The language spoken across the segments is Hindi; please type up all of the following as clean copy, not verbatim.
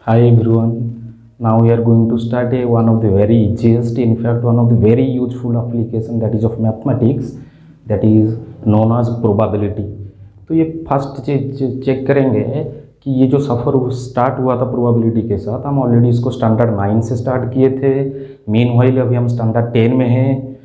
Hi everyone. Now we are going to start one of the very easiest, in fact one of the very useful application that is of mathematics, that is known as probability. तो ये फर्स्ट चेक करेंगे कि ये जो सफ़र स्टार्ट हुआ था प्रोबेबिलिटी के साथ, हम ऑलरेडी इसको स्टैंडर्ड 9 से स्टार्ट किए थे। मीनवाइल अभी हम स्टैंडर्ड 10 में हैं,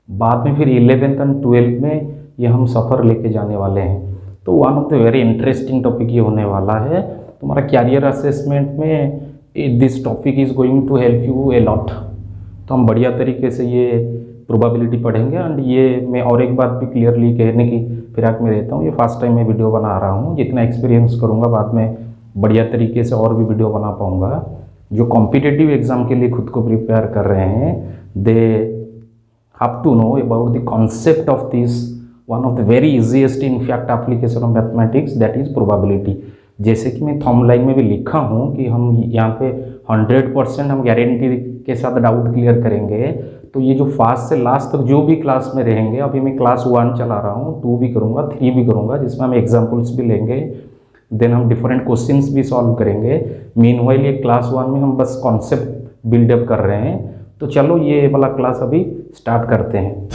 बाद में फिर 11th और 12th में ये हम सफ़र लेके जाने वाले हैं। तो one of the very interesting topic ये होने वाला है। तुम्हारा कैरियर असेसमेंट में this topic is going to help you a lot. तो हम बढ़िया तरीके से ये प्रोबेबिलिटी पढ़ेंगे। एंड ये मैं और एक बात भी क्लियरली कहने की फिराक में रहता हूँ, ये फर्स्ट टाइम मैं वीडियो बना रहा हूँ। जितना एक्सपीरियंस करूँगा बाद में बढ़िया तरीके से और भी वीडियो बना पाऊँगा। जो कॉम्पिटिटिव एग्ज़ाम के लिए खुद को प्रिपेयर कर रहे हैं, they have to know about the concept of this one of the very easiest in fact application of mathematics, that is probability. जैसे कि मैं थंब लाइन में भी लिखा हूँ कि हम यहाँ पे 100% हम गारंटी के साथ डाउट क्लियर करेंगे। तो ये जो फर्स्ट से लास्ट तक जो भी क्लास में रहेंगे, अभी मैं क्लास 1 चला रहा हूँ, 2 भी करूँगा, 3 भी करूँगा, जिसमें हम एग्जाम्पल्स भी लेंगे, देन हम डिफरेंट क्वेश्चंस भी सॉल्व करेंगे। मीनवाइल ये क्लास 1 में हम बस कॉन्सेप्ट बिल्डअप कर रहे हैं। तो चलो ये वाला क्लास अभी स्टार्ट करते हैं।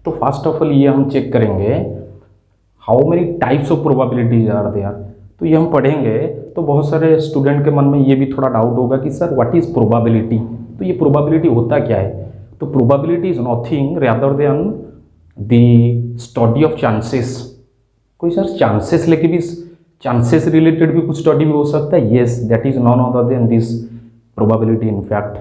तो फर्स्ट ऑफ ऑल ये हम चेक करेंगे how many types of probabilities are there. तो ये हम पढ़ेंगे तो बहुत सारे स्टूडेंट के मन में ये भी थोड़ा डाउट होगा कि सर व्हाट इज प्रोबेबिलिटी। तो ये प्रोबेबिलिटी होता क्या है? तो probability is nothing rather than the study of chances. कोई सर चांसेस लेके भी, चांसेस रिलेटेड भी कुछ स्टडी भी हो सकता है? Yes, that is none other than this probability. In fact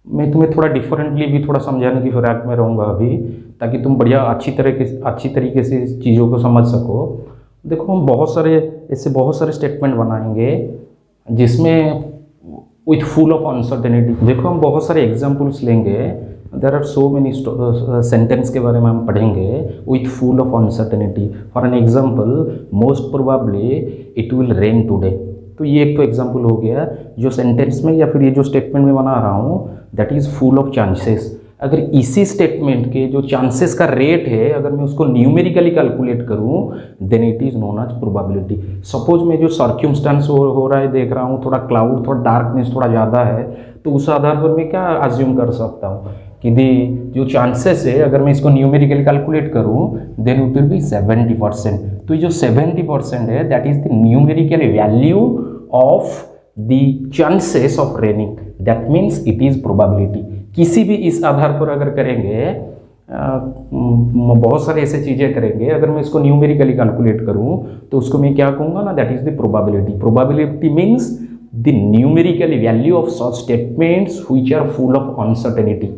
मैं तुम्हें थोड़ा डिफरेंटली भी थोड़ा समझाने की फिराक में रहूँगा अभी, ताकि तुम बढ़िया अच्छी तरीके से चीज़ों को समझ सको। देखो हम बहुत सारे स्टेटमेंट बनाएंगे जिसमें विथ फुल ऑफ अनसर्टेनिटी। देखो हम बहुत सारे एग्जाम्पल्स लेंगे, there are so many sentence के बारे में हम पढ़ेंगे with full of uncertainty. For an example, most probably it will rain today. तो ये एक तो एग्जाम्पल हो गया जो सेंटेंस में या फिर ये जो स्टेटमेंट में बना रहा हूँ, that is full of chances. अगर इसी स्टेटमेंट के जो चांसेस का रेट है, अगर मैं उसको न्यूमेरिकली कैलकुलेट करूँ, then it is known as probability. Suppose मैं जो सर्क्यूमस्टेंस हो रहा है देख रहा हूँ, थोड़ा क्लाउड, थोड़ा डार्कनेस थोड़ा ज़्यादा है, तो उस आधार पर मैं क्या अज्यूम कर सकता हूँ कि जो चांसेस है, अगर मैं इसको न्यूमेरिकली कैलकुलेट करूँ, देन इट विल बी 70%। तो ये जो 70% है, that is the numerical value of the chances of raining, that means it is probability. किसी भी इस आधार पर अगर करेंगे, बहुत सारे ऐसे चीज़ें करेंगे, अगर मैं इसको न्यूमेरिकली कैलकुलेट करूं तो उसको मैं क्या कहूँगा ना, that is the probability. Probability means the numerical value of such statements which are full of uncertainty.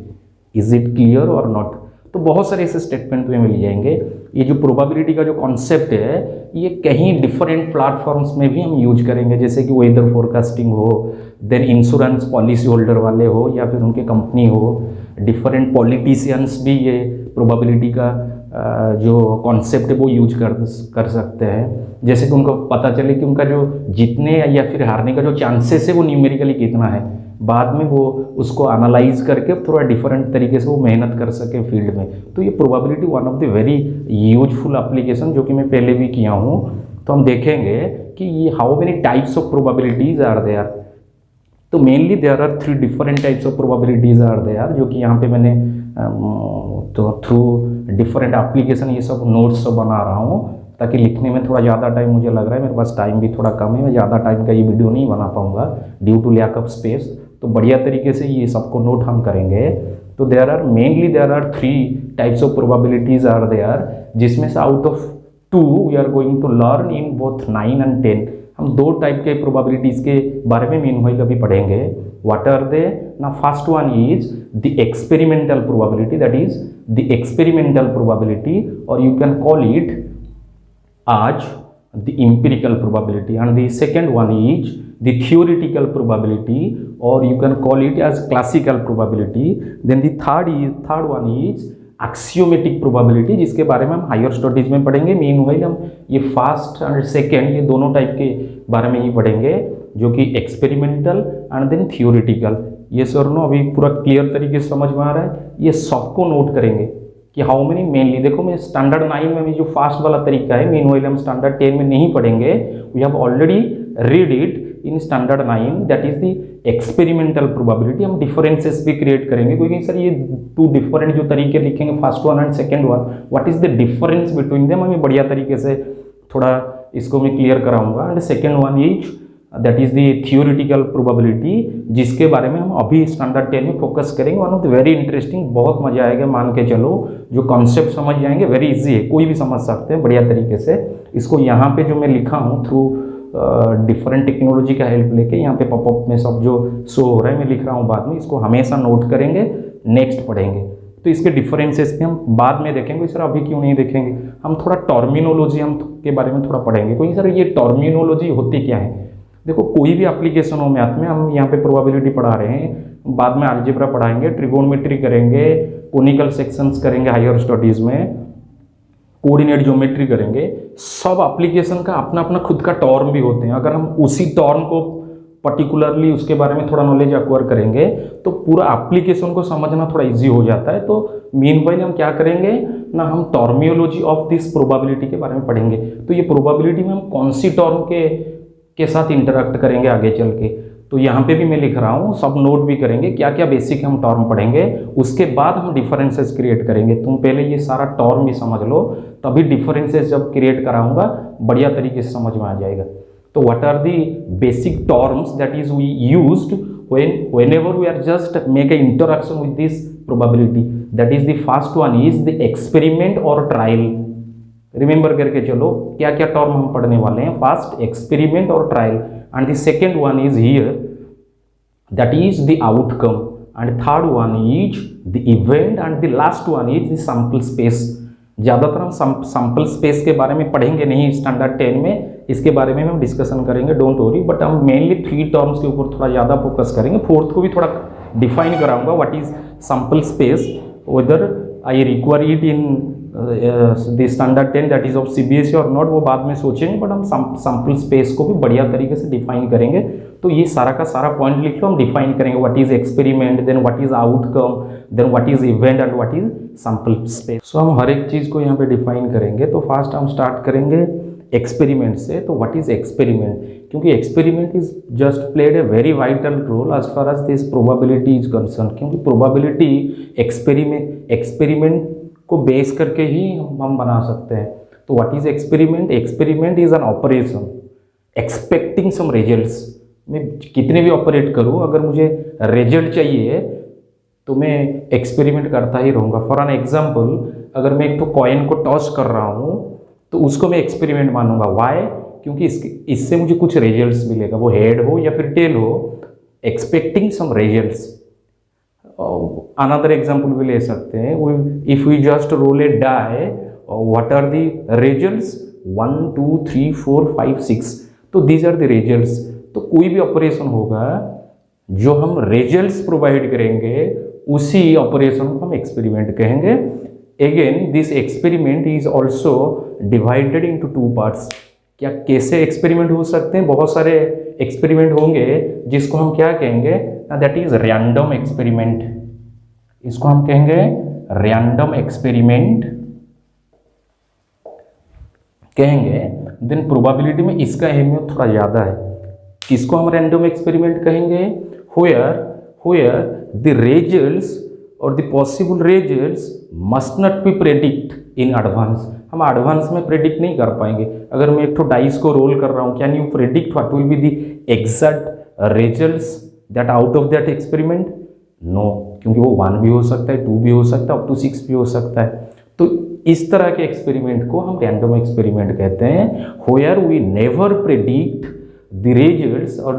Is it clear और नॉट? तो बहुत सारे ऐसे स्टेटमेंट में मिल जाएंगे। ये जो प्रोबेबिलिटी का जो कॉन्सेप्ट है, ये कहीं डिफरेंट प्लेटफॉर्म्स में भी हम यूज करेंगे, जैसे कि वेदर फोरकास्टिंग हो, देन इंश्योरेंस पॉलिसी होल्डर वाले हो, या फिर उनके कंपनी हो, डिफरेंट पॉलिटिशियंस भी ये प्रोबेबिलिटी का जो कॉन्सेप्ट है वो यूज कर सकते हैं। जैसे कि उनको पता चले कि उनका जो जीतने या फिर हारने का जो चांसेस है वो न्यूमेरिकली कितना है, बाद में वो उसको एनालाइज करके थोड़ा डिफरेंट तरीके से वो मेहनत कर सके फील्ड में। तो ये probability one of the very useful application, जो कि मैं पहले भी किया हूँ। तो हम देखेंगे कि ये how many types of probabilities are there. तो mainly there are 3 different types of probabilities are there, जो कि यहाँ पे मैंने तो थ्रू डिफरेंट एप्लीकेशन ये सब नोट्स बना रहा हूँ, ताकि लिखने में थोड़ा ज़्यादा टाइम मुझे लग रहा है, मेरे पास टाइम भी थोड़ा कम है, मैं ज़्यादा टाइम का ये वीडियो नहीं बना पाऊँगा due to lack of space. तो बढ़िया तरीके से ये सबको नोट हम करेंगे। तो there are 3 types of probabilities are there, जिसमें से out of 2 we are going to learn in both 9 and 10। हम 2 टाइप के प्रोबेबिलिटीज के बारे में मीनवाइल अभी पढ़ेंगे। What are they? ना first one is the experimental probability, that is the experimental probability, और you can call it as the empirical probability, and the second one is the theoretical probability, or you can call it as classical probability. Then the third one is axiomatic probability, जिसके बारे में हम हायर स्टडीज में पढ़ेंगे। मीनवाइल हम ये फर्स्ट एंड सेकेंड ये दोनों टाइप के बारे में ही पढ़ेंगे, जो कि experimental and then theoretical. Yes और नो, अभी पूरा क्लियर तरीके से समझ में आ रहा है? ये सबको नोट करेंगे कि हाउ मेनी मेनली। देखो मैं स्टैंडर्ड 9 में भी जो फास्ट वाला तरीका है, मीनवाइल हम स्टैंडर्ड 10 में नहीं पढ़ेंगे। We have already read it in standard 9, that is the experimental probability. हम डिफरेंसेस भी क्रिएट करेंगे, क्योंकि सर ये 2 डिफरेंट जो तरीके लिखेंगे, first one and second one, what is the difference between them, हमें बढ़िया तरीके से थोड़ा इसको मैं क्लियर कराऊंगा। And second one is that is the theoretical probability, जिसके बारे में हम अभी स्टैंडर्ड 10 में फोकस करेंगे। One of the very interesting, बहुत मजा आएगा, मान के चलो। जो कॉन्सेप्ट समझ जाएंगे, वेरी इजी है, कोई भी समझ सकते हैं बढ़िया तरीके से। इसको यहाँ पे जो मैं लिखा हूँ थ्रू डिफरेंट टेक्नोलॉजी का हेल्प लेके, यहाँ पे पॉपअप में सब जो शो हो रहा है मैं लिख रहा हूँ बाद में, इसको हमेशा नोट करेंगे, नेक्स्ट पढ़ेंगे। तो इसके डिफरेंसेस भी हम बाद में देखेंगे। सर अभी क्यों नहीं देखेंगे? हम थोड़ा टर्मिनोलॉजी हम के बारे में थोड़ा पढ़ेंगे। कोई सर ये टर्मिनोलॉजी होती क्या है? देखो कोई भी एप्लीकेशन हो मैथ में, हम यहाँ पे प्रोबेबिलिटी पढ़ा रहे हैं, बाद में अलजेब्रा पढ़ाएंगे, ट्रिगोनोमेट्री करेंगे, कोनिकल सेक्शंस करेंगे हायर स्टडीज में, कोऑर्डिनेट ज्योमेट्री करेंगे। सब एप्लीकेशन का अपना अपना खुद का टर्म भी होते हैं। अगर हम उसी टर्म को पर्टिकुलरली उसके बारे में थोड़ा नॉलेज एक्वायर करेंगे तो पूरा एप्लीकेशन को समझना थोड़ा इजी हो जाता है। तो मीनवाइल हम क्या करेंगे ना, हम टर्मियोलॉजी ऑफ दिस प्रोबेबिलिटी के बारे में पढ़ेंगे। तो ये प्रोबेबिलिटी में हम कौन सी टर्म के साथ इंटरेक्ट करेंगे आगे चल के, तो यहाँ पे भी मैं लिख रहा हूँ, सब नोट भी करेंगे, क्या क्या बेसिक हम टर्म पढ़ेंगे। उसके बाद हम डिफरेंसेस क्रिएट करेंगे। तुम पहले ये सारा टर्म भी समझ लो, तभी डिफरेंसेस जब क्रिएट कराऊंगा बढ़िया तरीके से समझ में आ जाएगा। तो what are the basic terms that is we used whenever we are just make a interaction with this probability, that is the first one is the experiment or trial। Remember करके चलो क्या क्या टर्म हम पढ़ने वाले हैं। फर्स्ट एक्सपेरिमेंट और trial, and the second one is here that is the outcome, and third one is the event, and the last one is the sample space. ज़्यादातर हम सैंपल स्पेस के बारे में पढ़ेंगे नहीं स्टैंडर्ड 10 में, इसके बारे में हम डिस्कशन करेंगे, डोंट वरी। बट हम मेनली 3 टर्म्स के ऊपर थोड़ा ज़्यादा फोकस करेंगे। फोर्थ को भी थोड़ा डिफाइन कराऊंगा, what is sample space, whether I require it in the standard 10 that is of CBSE और नॉट, वो बाद में सोचेंगे। बट हम सैंपल स्पेस को भी बढ़िया तरीके से डिफाइन करेंगे। तो ये सारा का सारा पॉइंट लिख लो, हम डिफाइन करेंगे what is experiment, then what is outcome, then what is event and what is sample space. So हम हर एक चीज़ को यहाँ पे डिफाइन करेंगे। तो फर्स्ट हम स्टार्ट करेंगे एक्सपेरिमेंट से। तो व्हाट इज एक्सपेरिमेंट, क्योंकि experiment is just played a very vital role as far as this probability is concern, क्योंकि प्रोबेबिलिटी एक्सपेरिमेंट को बेस करके ही हम बना सकते हैं। तो what is experiment? Experiment is an operation expecting some results. मैं कितने भी ऑपरेट करूँ, अगर मुझे रिजल्ट चाहिए तो मैं एक्सपेरिमेंट करता ही रहूँगा। फॉर एन एग्जाम्पल, अगर मैं एक तो कॉइन को टॉस कर रहा हूँ तो उसको मैं एक्सपेरिमेंट मानूंगा। वाई? क्योंकि इससे मुझे कुछ रिजल्ट्स मिलेगा, वो हेड हो या फिर टेल हो, expecting some results. Another example भी ले सकते हैं, if we just roll a die, what are the results? 1 2 3 4 5 6। तो दीज आर द रिजल्ट्स। तो कोई भी ऑपरेशन होगा जो हम रिजल्ट्स प्रोवाइड करेंगे, उसी ऑपरेशन को हम एक्सपेरिमेंट कहेंगे। Again this experiment is also divided into 2 parts. क्या कैसे एक्सपेरिमेंट हो सकते हैं? बहुत सारे एक्सपेरिमेंट होंगे जिसको हम क्या कहेंगे, दैट इज रैंडम एक्सपेरिमेंट। इसको हम कहेंगे रैंडम एक्सपेरिमेंट कहेंगे। देन प्रोबेबिलिटी में इसका अहमियत थोड़ा ज़्यादा है। किसको हम रैंडम एक्सपेरिमेंट कहेंगे? where the results or the possible results must not be predict in advance। हम एडवांस में प्रेडिक्ट नहीं कर पाएंगे। अगर मैं एक तो डाइस को रोल कर रहा हूँ, can you predict what will be the exact results that out of that experiment? No, क्योंकि वो 1 भी हो सकता है, 2 भी हो सकता है, अप टू 6 भी हो सकता है। तो इस तरह के एक्सपेरिमेंट को हम रैंडम एक्सपेरिमेंट कहते हैं, where we never predict the results or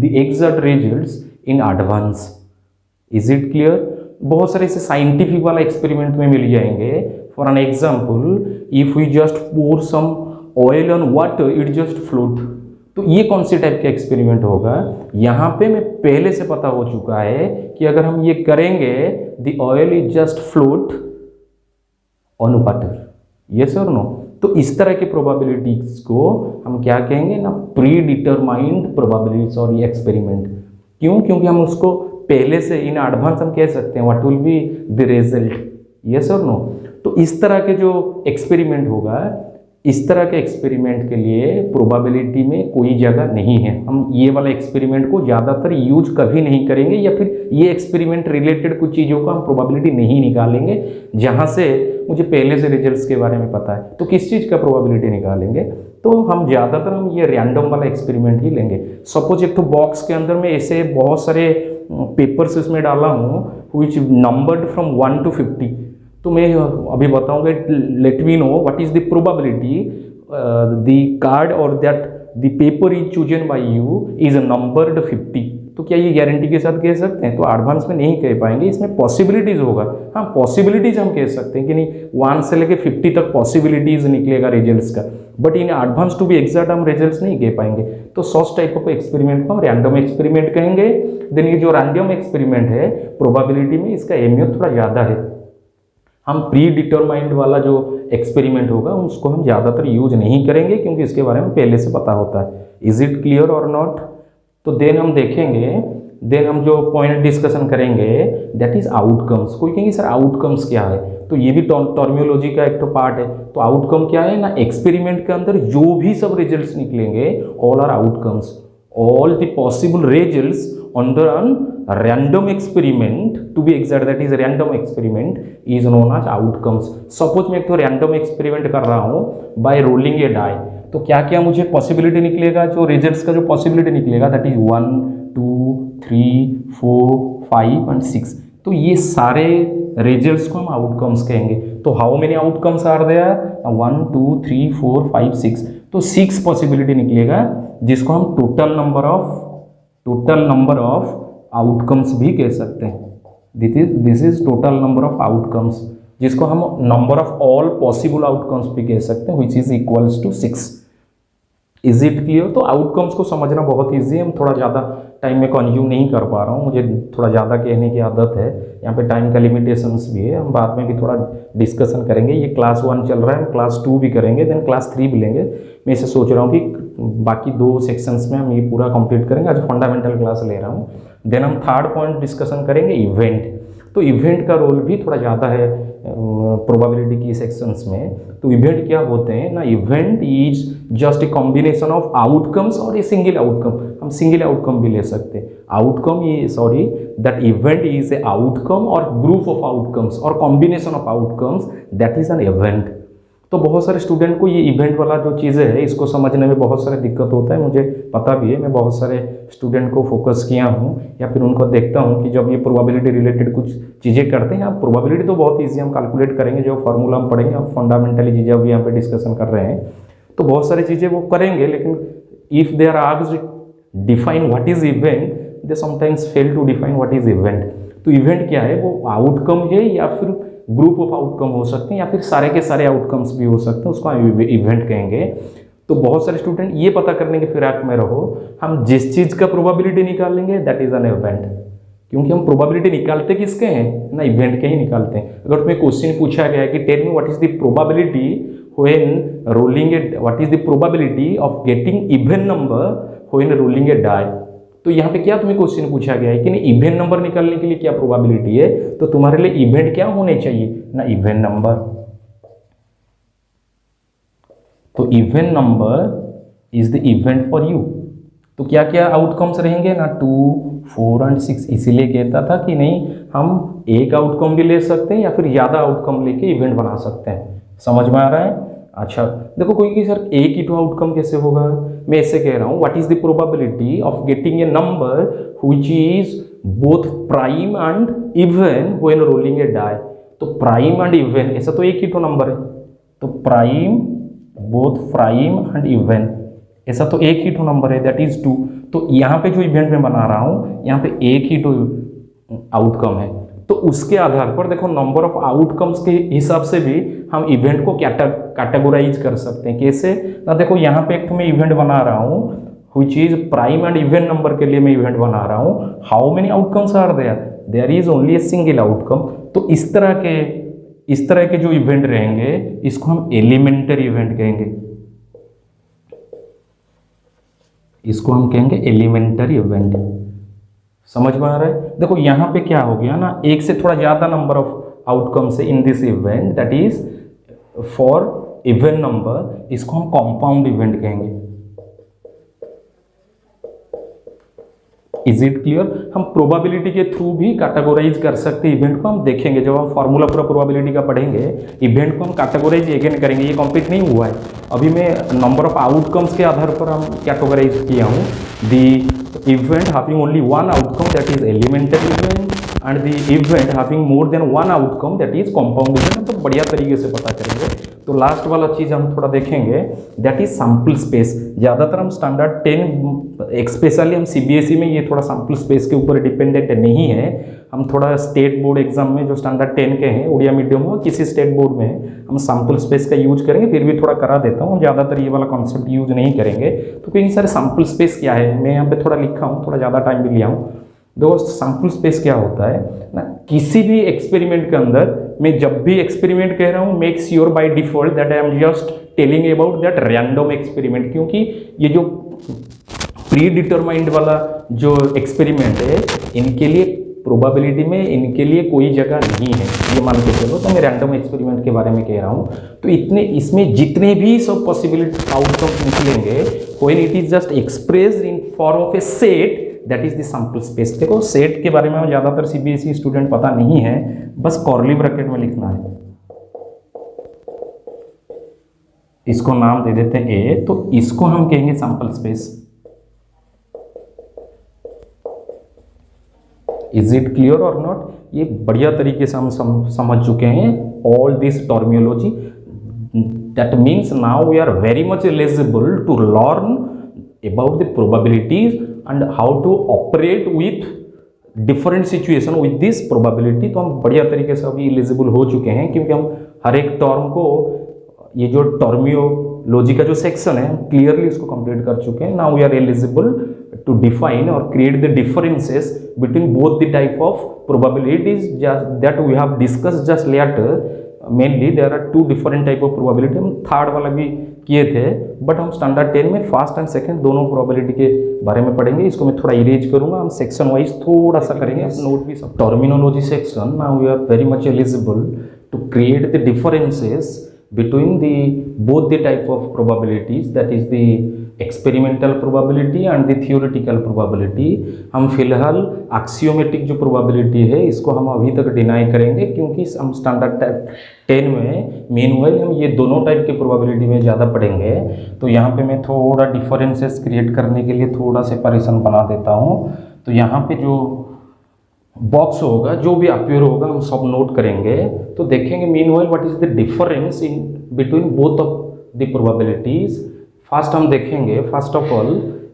the exact results in advance। Is it clear? बहुत सारे ऐसे साइंटिफिक वाला एक्सपेरिमेंट में मिल जाएंगे। For an example, if we just pour some oil on water, it just float. तो ये कौन से टाइप का एक्सपेरिमेंट होगा? यहाँ पे मैं पहले से पता हो चुका है कि अगर हम ये करेंगे, the oil is just float on water, yes और नो। तो इस तरह की प्रोबेबिलिटीज को हम क्या कहेंगे ना, प्री डिटरमाइंड प्रोबेबिलिटीज और ये एक्सपेरिमेंट। क्यों? क्योंकि हम उसको पहले से इन एडवांस हम कह सकते हैं what will be the result, yes और नो। तो इस तरह के जो एक्सपेरिमेंट होगा, इस तरह के एक्सपेरिमेंट के लिए प्रोबेबिलिटी में कोई जगह नहीं है। हम ये वाला एक्सपेरिमेंट को ज़्यादातर यूज कभी नहीं करेंगे, या फिर ये एक्सपेरिमेंट रिलेटेड कुछ चीज़ों का हम प्रोबेबिलिटी नहीं निकालेंगे जहाँ से मुझे पहले से रिजल्ट्स के बारे में पता है। तो किस चीज़ का प्रोबेबिलिटी निकालेंगे, तो हम ज़्यादातर हम ये रैंडम वाला एक्सपेरिमेंट ही लेंगे। सपोज एक तो बॉक्स के अंदर में ऐसे बहुत सारे पेपर्स इसमें डाला हूँ विच नंबर्ड फ्रॉम 1 to 50। तो मैं अभी बताऊंगा, let me know what is the probability the card और that the paper is chosen by you is numbered 50। तो क्या ये गारंटी के साथ कह सकते हैं? तो एडवांस में नहीं कह पाएंगे, इसमें पॉसिबिलिटीज होगा। हाँ, पॉसिबिलिटीज हम कह सकते हैं कि नहीं 1 से लेके 50 तक पॉसिबिलिटीज निकलेगा रिजल्ट्स का, but in advance to be exact हम रिजल्ट्स नहीं कह पाएंगे। तो सॉस टाइप ऑफ एक्सपेरिमेंट को हम रैंडम एक्सपेरिमेंट कहेंगे। देन ये जो रैंडम एक्सपेरिमेंट है प्रोबेबिलिटी में इसका अहमियत थोड़ा ज़्यादा है। हम प्री डिटरमाइंड वाला जो एक्सपेरिमेंट होगा उसको हम ज़्यादातर यूज नहीं करेंगे, क्योंकि इसके बारे में पहले से पता होता है। इज इट क्लियर और नॉट? तो देन हम देखेंगे, देन हम जो पॉइंट डिस्कशन करेंगे दैट इज आउटकम्स। कोई कहेंगे सर आउटकम्स क्या है, तो ये भी टर्मिनोलॉजी का एक तो पार्ट है। तो आउटकम क्या है ना, एक्सपेरिमेंट के अंदर जो भी सब रिजल्ट्स निकलेंगे all are outcomes. All the possible results under an random experiment, to be exact that is random experiment is known as outcomes। Suppose मैं एक तो रैंडम एक्सपेरिमेंट कर रहा हूँ बाय रोलिंग ए डाई, तो क्या क्या मुझे पॉसिबिलिटी निकलेगा, जो रिजल्ट्स का जो पॉसिबिलिटी निकलेगा दैट इज 1 2 3 4 5 and 6। तो ये सारे रिजल्ट्स को हम आउटकम्स कहेंगे। तो how many outcomes are there, 1 2 3 4 5 6। तो 6 पॉसिबिलिटी निकलेगा, जिसको हम टोटल नंबर ऑफ आउटकम्स भी कह सकते हैं। This is total number of outcomes, जिसको हम number of all possible outcomes भी कह सकते हैं, which is equals to 6। Is it clear? तो आउटकम्स को समझना बहुत ईजी है। हम थोड़ा ज़्यादा टाइम में कंज्यूम नहीं कर पा रहा हूँ, मुझे थोड़ा ज़्यादा कहने की आदत है, यहाँ पे टाइम का लिमिटेशंस भी है। हम बाद में भी थोड़ा डिस्कशन करेंगे। ये क्लास 1 चल रहा है, हम क्लास 2 भी करेंगे, देन क्लास 3 भी लेंगे। मैं इसे सोच रहा हूँ कि बाकी 2 सेक्शंस में हम ये पूरा कंप्लीट करेंगे। आज फंडामेंटल क्लास ले रहा हूँ। देन हम थर्ड पॉइंट डिस्कशन करेंगे इवेंट। तो इवेंट का रोल भी थोड़ा ज़्यादा है प्रोबेबिलिटी की सेक्शंस में। तो इवेंट क्या होते हैं ना, event is just a combination of outcomes और ए सिंगल आउटकम। हम सिंगल आउटकम भी ले सकते हैं। Outcome that event is a outcome और ग्रुप ऑफ आउटकम्स और combination of outcomes, that is an event. तो बहुत सारे स्टूडेंट को ये इवेंट वाला जो चीज़ें है इसको समझने में बहुत सारे दिक्कत होता है, मुझे पता भी है। मैं बहुत सारे स्टूडेंट को फोकस किया हूँ या फिर उनको देखता हूँ कि जब ये प्रोबेबिलिटी रिलेटेड कुछ चीज़ें करते हैं। प्रोबेबिलिटी तो बहुत ईजी हम कैलकुलेट करेंगे, जो फार्मूला हम पढ़ेंगे, हम फंडामेंटली चीज़ें अभी यहाँ पे डिस्कशन कर रहे हैं, तो बहुत सारी चीज़ें वो करेंगे। लेकिन if they are asked define what is event, they sometimes fail to define what is event. तो इवेंट क्या है, वो आउटकम है या फिर ग्रुप ऑफ आउटकम हो सकते हैं, या फिर सारे के सारे आउटकम्स भी हो सकते हैं, उसको हम इवेंट कहेंगे। तो बहुत सारे स्टूडेंट ये पता करने के फिराक में रहो, हम जिस चीज़ का प्रोबेबिलिटी निकालेंगे दैट इज एन इवेंट। क्योंकि हम प्रोबेबिलिटी निकालते किसके हैं ना, इवेंट के ही निकालते हैं। अगर तुम्हें क्वेश्चन पूछा गया है कि tell me what is the probability when rolling a, what is the probability of getting even number when rolling a die, तो यहाँ पे क्या तुम्हें क्वेश्चन पूछा गया है कि नहीं इवेंट नंबर निकालने के लिए क्या प्रोबेबिलिटी है, तो तुम्हारे लिए इवेंट क्या होने चाहिए ना, इवेंट नंबर। तो event number is the event for you. तो क्या क्या आउटकम्स रहेंगे ना, 2 4 and 6। इसीलिए कहता था कि नहीं हम एक आउटकम भी ले सकते हैं या फिर ज़्यादा आउटकम लेके इवेंट बना सकते हैं। समझ में आ रहा है? अच्छा देखो, कोई कि सर एक ही तो आउटकम कैसे होगा, मैं ऐसे कह रहा हूँ what is the probability of getting a number which is both prime and even when rolling a die. तो प्राइम एंड इवन ऐसा तो एक ही तो नंबर है, तो prime, both prime and even ऐसा तो एक ही तो नंबर है, दैट इज 2। तो यहाँ पे जो इवेंट मैं बना रहा हूँ यहाँ पे एक ही तो आउटकम है, तो उसके आधार पर देखो नंबर ऑफ आउटकम्स के हिसाब से भी हम इवेंट को कैटेगोराइज कर सकते हैं। कैसे ना, देखो यहाँ पे एक तो मैं इवेंट बना रहा हूँ which is prime and even number के लिए मैं इवेंट बना रहा हूँ। How many outcomes are there, there is only a single outcome. तो इस तरह के जो इवेंट रहेंगे इसको हम एलिमेंटरी इवेंट कहेंगे, इसको हम कहेंगे एलिमेंटरी इवेंट। समझ में आ रहा है? देखो यहाँ पे क्या हो गया ना, एक से थोड़ा ज़्यादा नंबर ऑफ आउटकम्स है in this event, that is for event number, इसको हम कंपाउंड इवेंट कहेंगे। Is it clear? हम प्रोबेबिलिटी के थ्रू भी कैटेगोराइज कर सकते हैं इवेंट को, हम देखेंगे जब हम फार्मूला पूरा प्रोबेबिलिटी का पढ़ेंगे, इवेंट को हम कैटेगोराइज अगेन करेंगे। ये कंप्लीट नहीं हुआ है अभी, मैं नंबर ऑफ आउटकम्स के आधार पर हम कैटेगोराइज किया हूँ। The event having only one outcome that is elemental event and the event having more than one outcome that is compound event. तो बढ़िया तरीके से पता करेंगे। तो लास्ट वाला चीज़ हम थोड़ा देखेंगे, दैट इज सैम्पल स्पेस। ज़्यादातर हम स्टैंडर्ड 10 स्पेशली हम सीबीएसई में ये थोड़ा सैम्पल स्पेस के ऊपर डिपेंडेंट नहीं है। हम थोड़ा स्टेट बोर्ड एग्जाम में जो स्टैंडर्ड 10 के हैं उड़िया मीडियम हो किसी स्टेट बोर्ड में हम सैम्पल स्पेस का यूज करेंगे, फिर भी थोड़ा करा देता हूँ। ज़्यादातर ये वाला कॉन्सेप्ट यूज नहीं करेंगे। तो क्योंकि सर सैम्पल स्पेस क्या है, मैं यहाँ पे थोड़ा लिखा हूँ, थोड़ा ज़्यादा टाइम भी लिया हूँ। दोस्त सैम्पल स्पेस क्या होता है ना, किसी भी एक्सपेरिमेंट के अंदर मैं जब भी एक्सपेरिमेंट कह रहा हूँ, make sure by default that I am just telling about that random experiment, क्योंकि ये जो प्री डिटरमाइंड वाला जो एक्सपेरिमेंट है इनके लिए प्रोबेबिलिटी में इनके लिए कोई जगह नहीं है, ये मान के चलो। तो मैं रैंडम एक्सपेरिमेंट के बारे में कह रहा हूँ। तो इतने इसमें जितने भी सब पॉसिबिलिटी आउटकम निकलेंगे, when it is just expressed in form of A set, that is the sample space. देखो सेट के बारे में ज़्यादातर सीबीएसई स्टूडेंट पता नहीं है, बस कर्ली ब्रैकेट में लिखना है, इसको नाम दे देते हैं ए, तो इसको हम कहेंगे sample space. Is it clear और नॉट? ये बढ़िया तरीके से हम समझ चुके हैं all this terminology. That means now we are very much eligible to learn about the probabilities and how to operate with different situation with this probability। तो हम बढ़िया तरीके से अभी एलिजिबल हो चुके हैं, क्योंकि हम हर एक टर्म को, ये जो टर्मियोलॉजी का जो सेक्शन है, हम क्लियरली इसको कंप्लीट कर चुके हैं। Now we are eligible to define और create the differences between both the type of probabilities that we have discussed just later. Mainly there are 2 different type of probability. हम थर्ड वाला भी किए थे, बट हम स्टैंडर्ड 10 में फर्स्ट एंड सेकंड दोनों प्रोबेबिलिटी के बारे में पढ़ेंगे। इसको मैं थोड़ा इरेज करूंगा, हम सेक्शन वाइज थोड़ा सा करेंगे, नोट भी सब। Terminology section, now we are very much eligible to create the differences between the both the type of probabilities, that is the experimental probability and the theoretical probability। हम फिलहाल एक्सियोमेटिक जो probability है इसको हम अभी तक डिनाई करेंगे, क्योंकि हम स्टैंडर्ड 10 में मीनवाइल हम ये दोनों टाइप के probability में ज़्यादा पढ़ेंगे। तो यहाँ पे मैं थोड़ा डिफरेंसेस क्रिएट करने के लिए थोड़ा सेपरेशन बना देता हूँ। तो यहाँ पे जो बॉक्स होगा, जो भी अपीयर होगा, हम सब नोट करेंगे। तो देखेंगे meanwhile what is the difference in between both of the probabilities. First हम देखेंगे, फर्स्ट ऑफ ऑल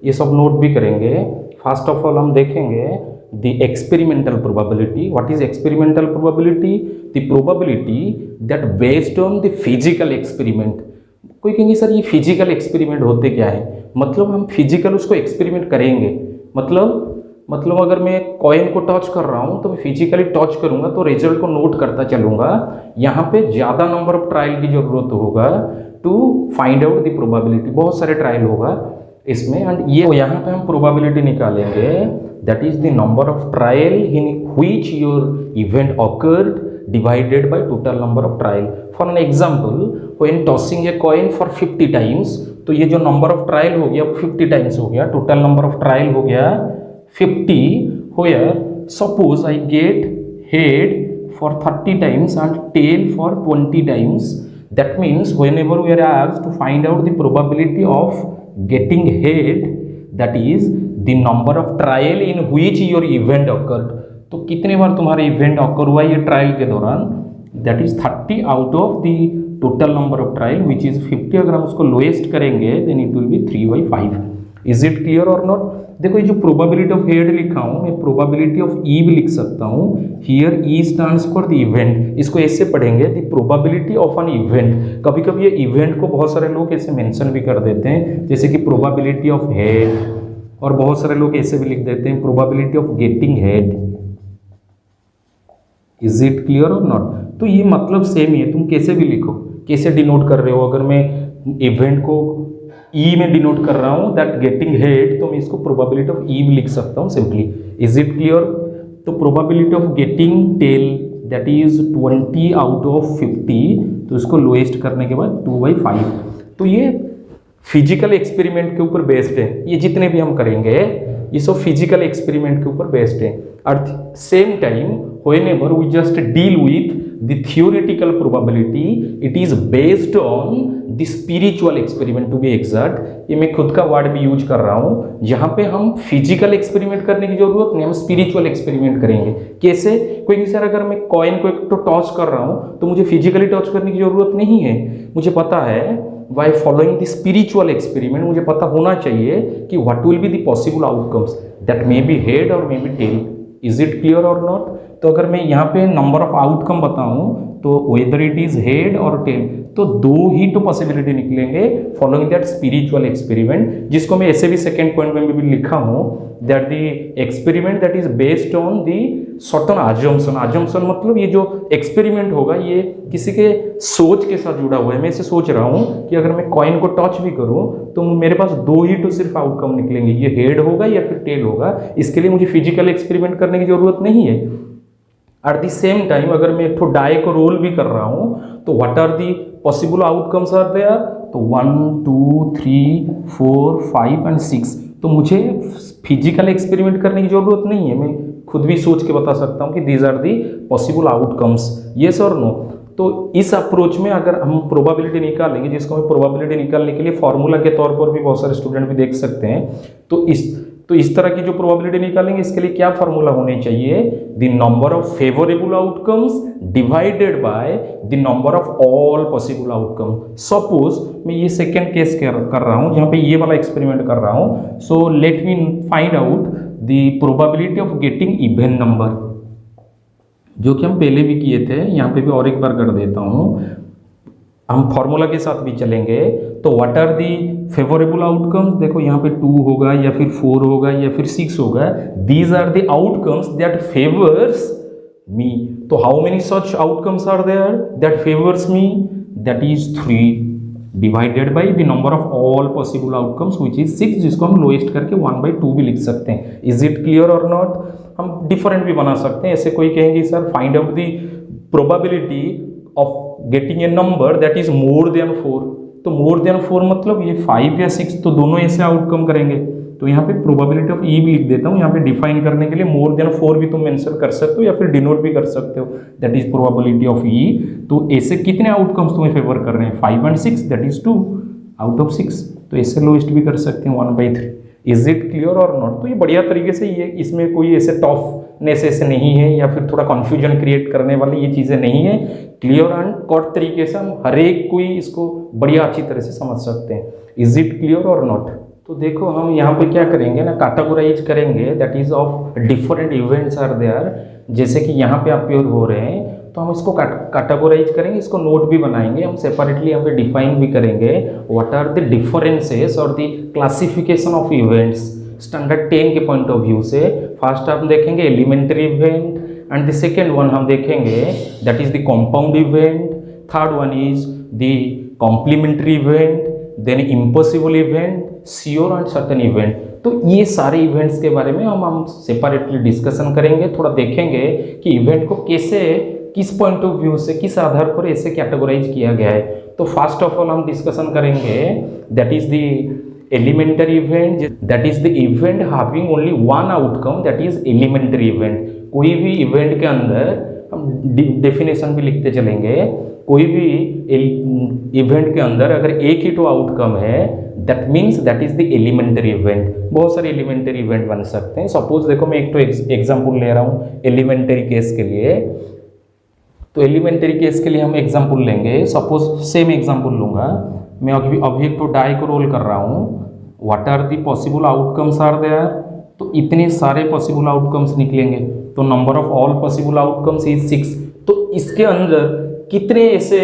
ये सब नोट भी करेंगे। फर्स्ट ऑफ ऑल हम देखेंगे the experimental probability. What is experimental probability? The probability that based on the physical experiment. कोई कहेंगे सर ये फिजिकल एक्सपेरिमेंट होते क्या है? मतलब हम फिजिकल उसको एक्सपेरिमेंट करेंगे। मतलब अगर मैं कॉइन को टच कर रहा हूँ तो मैं फिजिकली टच करूँगा तो रिजल्ट को नोट करता चलूँगा। यहाँ पे ज़्यादा नंबर ऑफ ट्रायल की ज़रूरत होगा to find out the probability. बहुत सारे ट्रायल होगा इसमें, एंड ये यहाँ पे हम प्रोबेबिलिटी निकालेंगे, that is the number of trial in which your event occurred divided by total number of trial. For an example, when tossing a coin for 50 times, तो ये जो नंबर ऑफ ट्रायल हो गया 50 टाइम्स हो गया, टोटल नंबर ऑफ ट्रायल हो गया 50, where suppose I get head for 30 times and tail for 20 times. That means whenever we are asked to find out the probability of getting head, that is the number of trial in which your event occurred। तो कितने बार तुम्हारा इवेंट ऑकर हुआ ये ट्रायल के दौरान, that is 30 out of the total number of trial which is 50। अगर हम उसको लोएस्ट करेंगे then it will be 3/5। Is it clear और नॉट? देखो ये जो प्रोबेबिलिटी ऑफ हेड लिखा हूँ, मैं प्रोबेबिलिटी ऑफ ई भी लिख सकता हूँ। Here E stands for the event. इसको ऐसे पढ़ेंगे, the probability of an event. कभी कभी ये इवेंट को बहुत सारे लोग ऐसे मेंशन भी कर देते हैं, जैसे कि प्रोबेबिलिटी ऑफ हेड, और बहुत सारे लोग ऐसे भी लिख देते हैं probability of getting head. Is it clear और नॉट? तो ये मतलब सेम ही है, तुम कैसे भी लिखो, कैसे डिनोट कर रहे हो। अगर मैं इवेंट को ई में डिनोट कर रहा हूँ दैट गेटिंग हेड, तो मैं इसको प्रोबेबिलिटी ऑफ ई भी लिख सकता हूँ सिंपली। Is it clear? तो probability of getting tail that is 20 out of 50, तो इसको लोएस्ट करने के बाद 2/5। तो ये फिजिकल एक्सपेरिमेंट के ऊपर बेस्ड है, ये जितने भी हम करेंगे ये सब फिजिकल एक्सपेरिमेंट के ऊपर बेस्ड है। At same time whenever we just deal with the theoretical probability, it is based on the spiritual experiment to be exact। ये मैं खुद का वर्ड भी यूज कर रहा हूँ, जहाँ पे हम फिजिकल एक्सपेरिमेंट करने की जरूरत नहीं, हम स्पिरिचुअल एक्सपेरिमेंट करेंगे। कैसे? कोई सर अगर मैं कॉइन को एक तो टॉस कर रहा हूँ तो मुझे फिजिकली टॉस करने की जरूरत नहीं है, मुझे पता है by following the spiritual experiment मुझे पता होना चाहिए कि what will be the possible outcomes that may be head और may be tail. Is it clear और नॉट? तो अगर मैं यहाँ पे नंबर ऑफ आउटकम बताऊँ तो वेदर इट इज हेड और टेल, तो दो ही तो पॉसिबिलिटी निकलेंगे फॉलोइंग दैट स्पिरिचुअल एक्सपेरिमेंट, जिसको मैं ऐसे भी सेकेंड पॉइंट में भी लिखा हूँ that the experiment that is based on the certain assumption. Assumption मतलब ये जो एक्सपेरिमेंट होगा ये किसी के सोच के साथ जुड़ा हुआ है। मैं ऐसे सोच रहा हूँ कि अगर मैं कॉइन को टच भी करूँ तो मेरे पास दो ही तो सिर्फ आउटकम निकलेंगे, ये हेड होगा या फिर टेल होगा। इसके लिए मुझे फिजिकल एक्सपेरिमेंट करने की जरूरत नहीं है। एट द सेम टाइम अगर मैं एक तो डाई को रोल भी कर रहा हूँ तो what are the possible outcomes are there, तो 1 2 3 4 5 एंड 6। तो मुझे फिजिकल एक्सपेरिमेंट करने की जरूरत नहीं है, मैं खुद भी सोच के बता सकता हूँ कि these are the possible outcomes, yes और नो। तो इस अप्रोच में अगर हम प्रोबेबिलिटी निकालेंगे, जिसको हम प्रोबेबिलिटी निकालने के लिए फॉर्मूला के तौर पर भी बहुत सारे स्टूडेंट भी देख सकते हैं, तो इस तरह की जो प्रोबेबिलिटी निकालेंगे इसके लिए क्या फॉर्मूला होने चाहिए? The number of favourable outcomes divided by the number of all possible outcome. Suppose मैं ये सेकेंड केस कर रहा हूँ जहाँ पे ये वाला एक्सपेरिमेंट कर रहा हूँ। So let me find out the probability of getting even number, जो कि हम पहले भी किए थे, यहाँ पे भी और एक बार कर देता हूँ। हम फॉर्मूला के साथ भी चलेंगे। तो what are the favourable outcomes? देखो यहाँ पे 2 होगा या फिर 4 होगा या फिर 6 होगा। These are the outcomes that favours me. तो how many such outcomes are there that favours me? That is 3 divided by the number of all possible outcomes which is 6, जिसको हम लोएस्ट करके 1/2 भी लिख सकते हैं। इज इट क्लियर और नॉट? हम डिफरेंट भी बना सकते हैं। ऐसे कोई कहेंगे sir find out the probability of getting a number that is more than 4। तो मोर देन 4 मतलब ये 5 या 6, तो दोनों ऐसे आउटकम करेंगे। तो यहाँ पे प्रोबेबिलिटी ऑफ ई भी लिख देता हूँ, यहाँ पे डिफाइन करने के लिए मोर देन 4 भी तुम मेंशन कर सकते हो या फिर डिनोट भी कर सकते हो, दैट इज प्रोबेबिलिटी ऑफ ई। तो ऐसे कितने आउटकम्स तुम्हें फेवर कर रहे हैं? 5 and 6, that is 2 out of 6। तो ऐसे लोएस्ट भी कर सकते हैं 1/3। इज इट क्लियर और नॉट? तो ये बढ़िया तरीके से, ये इसमें कोई ऐसे टफनेस ऐसे नहीं है या फिर थोड़ा कन्फ्यूजन क्रिएट करने वाली ये चीज़ें नहीं है। क्लियर एंड कट तरीके से हम हर एक कोई इसको बढ़िया अच्छी तरह से समझ सकते हैं। इज इट क्लियर और नॉट? तो देखो हम यहाँ पे क्या करेंगे ना, कैटेगराइज करेंगे that is of different events are there. जैसे कि यहाँ पे अपीयर हो रहे हैं तो हम इसको कैटेगराइज करेंगे, इसको नोट भी बनाएंगे, हम सेपरेटली यहाँ पे डिफाइन भी करेंगे व्हाट आर द डिफरेंसेस और the classification of events standard 10 के पॉइंट ऑफ व्यू से। फर्स्ट हम देखेंगे elementary event and the second one हम देखेंगे that is the compound event, third one is the complementary event, then impossible event, sure and certain event. तो ये सारे इवेंट्स के बारे में हम सेपरेटली डिस्कशन करेंगे, थोड़ा देखेंगे कि इवेंट को कैसे, किस पॉइंट ऑफ व्यू से, किस आधार पर ऐसे कैटेगराइज किया गया है। तो फर्स्ट ऑफ ऑल हम डिस्कशन करेंगे that is the elementary event, that is the event having only one outcome, that is elementary event. कोई भी इवेंट के अंदर हम डेफिनेशन भी लिखते चलेंगे, कोई भी इवेंट के अंदर अगर एक ही तो आउटकम है that means that is the elementary event. बहुत सारे एलिमेंटरी इवेंट बन सकते हैं। सपोज देखो मैं एक तो एग्जांपल ले रहा हूँ एलिमेंटरी केस के लिए। तो एलिमेंटरी केस के लिए हम एग्जांपल लेंगे, सपोज सेम एग्जांपल लूँगा मैं। अभी एक तो डाई को रोल कर रहा हूँ, what are the possible outcomes are there? तो इतने सारे पॉसिबल आउटकम्स निकलेंगे। तो number of all possible outcomes is 6। तो इसके अंदर कितने ऐसे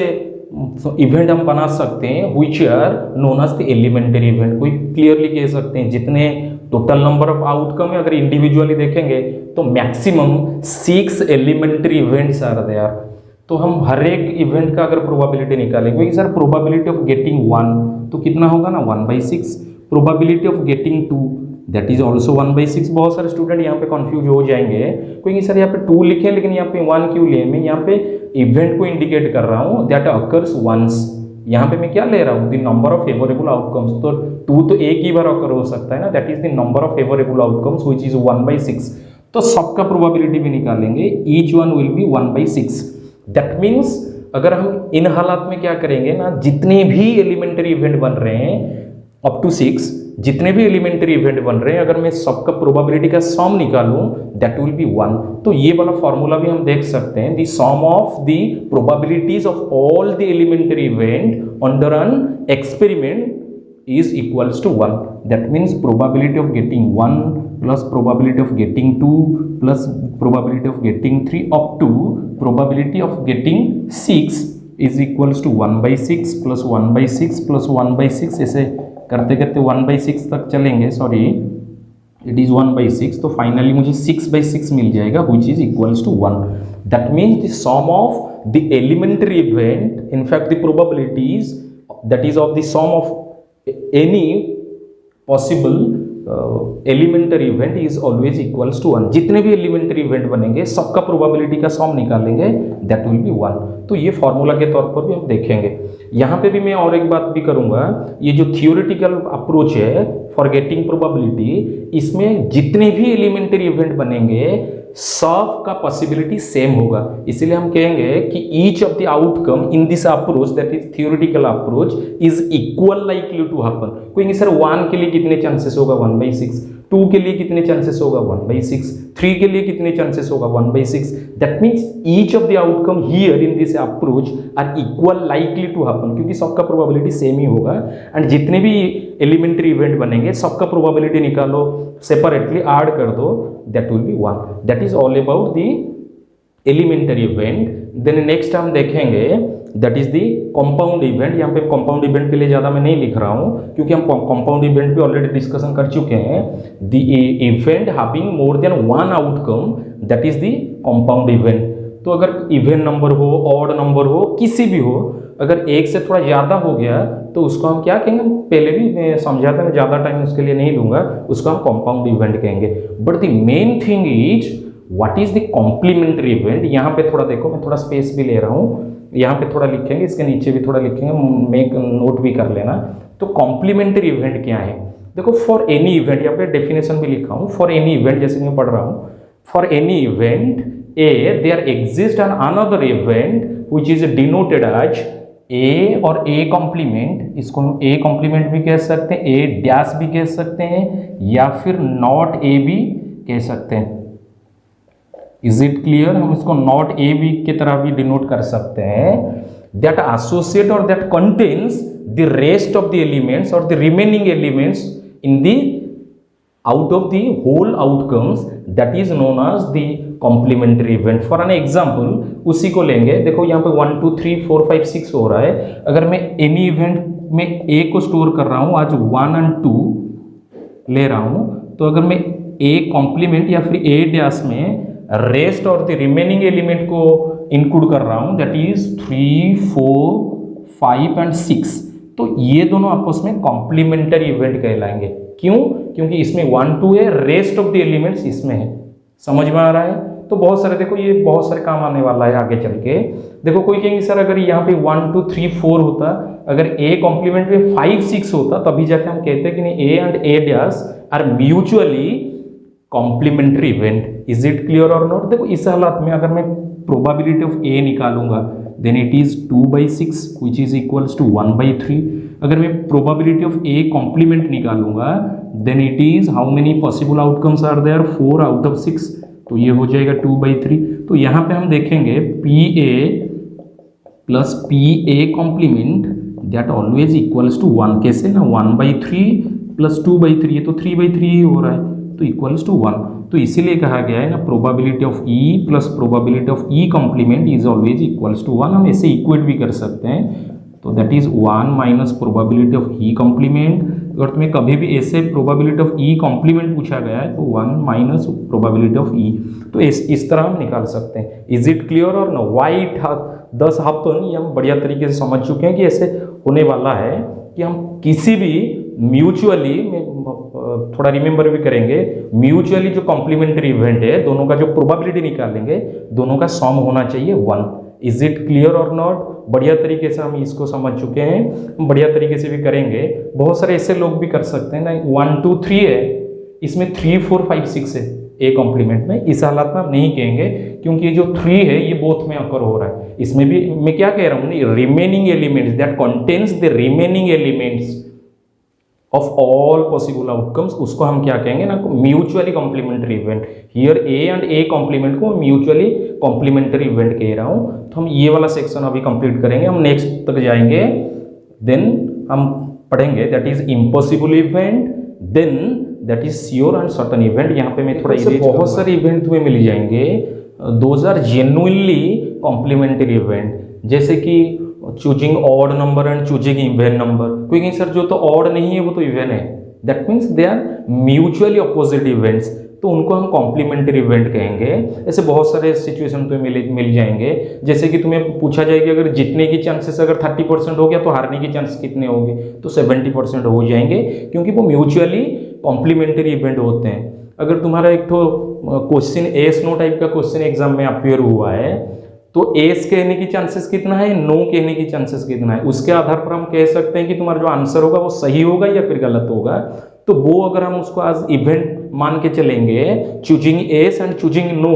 इवेंट हम बना सकते हैं which are known as the elementary event? कोई क्लियरली कह सकते हैं जितने टोटल नंबर ऑफ आउटकम है, अगर इंडिविजुअली देखेंगे तो maximum 6 elementary events are there. तो हम हर एक इवेंट का अगर प्रोबेबिलिटी निकालेंगे कि सर प्रोबेबिलिटी ऑफ गेटिंग 1 तो कितना होगा ना 1/6, probability of getting 2 that is also 1/6। बहुत सारे स्टूडेंट यहाँ पे कंफ्यूज हो जाएंगे क्योंकि सर यहाँ पे 2 लिखे लेकिन यहाँ पे 1 क्यों लिए, मैं यहाँ पे इवेंट को इंडिकेट कर रहा हूँ दैट अकर्स वंस। यहाँ पे मैं क्या ले रहा हूँ the number of favourable outcomes, तो 2 तो एक ही बार अकर हो सकता है ना, that is the number of favourable outcomes which is 1/6। तो सबका प्रोबेबिलिटी भी निकालेंगे, each one will be 1/6। That means अगर हम इन हालात में क्या करेंगे ना, जितने भी एलिमेंट्री इवेंट बन रहे हैं अप टू 6, जितने भी एलिमेंट्री इवेंट बन रहे हैं अगर मैं सबका प्रोबेबिलिटी का सम निकालूं दैट विल बी 1। तो ये वाला फॉर्मूला भी हम देख सकते हैं, the sum of the probabilities of all the elementary event under an experiment is equals to 1. That means probability of getting 1 plus probability of getting 2 plus probability of getting 3 up to probability of getting 6 is equals to 1/6 plus 1/6 plus 1/6, ऐसे करते करते 1/6 तक चलेंगे, सॉरी इट इज 1/6, तो फाइनली मुझे 6/6 मिल जाएगा which is equals to 1. That means the sum of the elementary event, in fact the probabilities that is of the sum of any possible elementary event is always equals to 1. जितने भी elementary event बनेंगे सबका probability का सम निकालेंगे that will be 1. तो ये फॉर्मूला के तौर पर भी हम देखेंगे। यहाँ पे भी मैं और एक बात भी करूँगा, ये जो थियोरेटिकल अप्रोच है फॉर गेटिंग प्रोबेबिलिटी, इसमें जितने भी एलिमेंट्री इवेंट बनेंगे सब का पॉसिबिलिटी सेम होगा, इसीलिए हम कहेंगे कि each of the outcome in this approach that is theoretical approach is equal likely to happen. कोई सर 1 के लिए कितने चांसेस होगा 1/6, 2 के लिए कितने चांसेस होगा 1/6, 3 के लिए कितने चांसेस होगा 1/6। That means each of the outcome here in this approach are equal likely to happen, क्योंकि सबका प्रोबेबिलिटी सेम ही होगा। एंड जितने भी एलिमेंट्री इवेंट बनेंगे सबका प्रोबेबिलिटी निकालो, सेपरेटली ऐड कर दो, that will be 1। That is all about the elementary event. Then next हम देखेंगे that is the compound event. यहाँ पे कंपाउंड इवेंट के लिए ज़्यादा मैं नहीं लिख रहा हूँ क्योंकि हम कंपाउंड इवेंट पे ऑलरेडी डिस्कशन कर चुके हैं। The event having more than 1 outcome that is the compound event. तो अगर इवेंट नंबर हो, ऑड नंबर हो, किसी भी हो, अगर एक से थोड़ा ज़्यादा हो गया तो उसको हम क्या कहेंगे, पहले भी मैं समझाता, मैं ज़्यादा टाइम उसके लिए नहीं लूँगा, उसको हम कंपाउंड इवेंट कहेंगे। But the main thing is what is the complementary event. यहाँ पे थोड़ा देखो, मैं थोड़ा स्पेस भी ले रहा हूँ, यहाँ पे थोड़ा लिखेंगे, इसके नीचे भी थोड़ा लिखेंगे, मेक नोट भी कर लेना। तो कॉम्प्लीमेंट्री इवेंट क्या है, देखो फॉर एनी इवेंट, यहाँ पे डेफिनेशन भी लिखा हूँ, फॉर एनी इवेंट, जैसे मैं पढ़ रहा हूँ, for any event A there exist an another event which is denoted as A और ए कॉम्प्लीमेंट। इसको हम ए कॉम्प्लीमेंट भी कह सकते हैं, ए डैश भी कह सकते हैं, या फिर नॉट ए भी कह सकते हैं। Is it clear? हम इसको नॉट ए बी की तरह भी डिनोट कर सकते हैं। दैट एसोसिएट और that contains the rest of the elements और the remaining elements in the out of the whole outcomes, that is known as the complementary event. For an example उसी को लेंगे, देखो यहाँ पे 1 2 3 4 5 6 हो रहा है। अगर मैं एनी इवेंट में ए को स्टोर कर रहा हूँ, आज 1 और 2 ले रहा हूँ, तो अगर मैं ए कॉम्प्लीमेंट या फिर ए डैश में रेस्ट और द रिमेनिंग एलिमेंट को इंक्लूड कर रहा हूँ, दैट इज 3 4 5 एंड 6, तो ये दोनों आपस में कॉम्प्लीमेंट्री इवेंट कहलाएंगे। क्यों? क्योंकि इसमें 1 2 है, रेस्ट ऑफ द एलिमेंट्स इसमें है। समझ में आ रहा है? तो बहुत सारे, देखो ये बहुत सारे काम आने वाला है आगे चल के। देखो कोई कहेंगे सर अगर यहाँ पे 1 2 3 4 होता, अगर ए कॉम्प्लीमेंट में 5 6 होता, तभी जाके हम कहते हैं कि नहीं A and A dash are mutually complementary event. Is it clear और नॉट? देखो इस हालत में अगर मैं प्रोबेबिलिटी ऑफ ए निकालूंगा then it is 2/6 which is equals to 1/3। अगर मैं प्रोबेबिलिटी ऑफ ए कॉम्प्लीमेंट निकालूंगा then it is how many possible outcomes are there, 4 out of 6, तो ये हो जाएगा 2/3। तो यहाँ पे हम देखेंगे P A plus P A complement that always equals to 1। कैसे ना, 1/3 प्लस 2/3, ये तो 3/3 ही हो रहा है, तो इक्वल्स टू 1। तो इसीलिए कहा गया है ना probability of E plus probability of E complement is always equals to 1। हम ऐसे इक्वेट भी कर सकते हैं, तो that is 1 minus probability of E complement. अगर तुम्हें कभी भी ऐसे प्रोबेबिलिटी ऑफ ई कॉम्प्लीमेंट पूछा गया है तो 1 माइनस प्रोबेबिलिटी ऑफ ई, तो इस तरह हम निकाल सकते हैं। इज इट क्लियर और नो? वाई 10 happen ये हम बढ़िया तरीके से समझ चुके हैं कि ऐसे होने वाला है कि हम किसी भी म्यूचुअली, थोड़ा रिमेंबर भी करेंगे, म्यूचुअली जो कॉम्प्लीमेंट्री इवेंट है दोनों का जो प्रोबेबिलिटी निकालेंगे दोनों का सम होना चाहिए 1। इज इट क्लियर और नॉट? बढ़िया तरीके से हम इसको समझ चुके हैं, बढ़िया तरीके से भी करेंगे। बहुत सारे ऐसे लोग भी कर सकते हैं ना, 1 2 3 है, इसमें 3 4 5 6 है ए कॉम्प्लीमेंट में। इस हालत में हम नहीं कहेंगे क्योंकि ये जो 3 है ये बोथ में अकर हो रहा है। इसमें भी मैं क्या कह रहा हूँ, remaining elements that contains the remaining elements of all possible outcomes, उसको हम क्या कहेंगे ना, mutually complementary event. Here A and A complement को म्यूचुअली कॉम्प्लीमेंट्री इवेंट कह रहा हूँ। तो हम ये वाला सेक्शन अभी कंप्लीट करेंगे, हम नेक्स्ट तक जाएंगे, देन हम पढ़ेंगे that is impossible event, then that is sure and certain event. यहाँ पे मैं थोड़ा बहुत सारे इवेंट तुम्हें मिल जाएंगे, those are genuinely complementary event, जैसे कि choosing odd number and choosing even number. कोई कहीं सर जो तो ऑड नहीं है वो तो इवन है, that means they are mutually opposite events, तो उनको हम कॉम्प्लीमेंट्री इवेंट कहेंगे। ऐसे बहुत सारे सिचुएशन तुम्हें मिल जाएंगे, जैसे कि तुम्हें पूछा जाए कि अगर जीतने की चांसेस अगर 30% हो गया तो हारने की चांसेस कितने होंगे, तो 70% हो जाएंगे, क्योंकि वो म्यूचुअली कॉम्प्लीमेंट्री इवेंट होते हैं। अगर तुम्हारा एक तो क्वेश्चन एस नो टाइप का क्वेश्चन एग्जाम में अपियर हुआ है, तो एस कहने की चांसेस कितना है, नो कहने की चांसेस कितना है, उसके आधार पर हम कह सकते हैं कि तुम्हारा जो आंसर होगा वो सही होगा या फिर गलत होगा। तो वो अगर हम उसको आज इवेंट मान के चलेंगे, choosing yes and choosing no,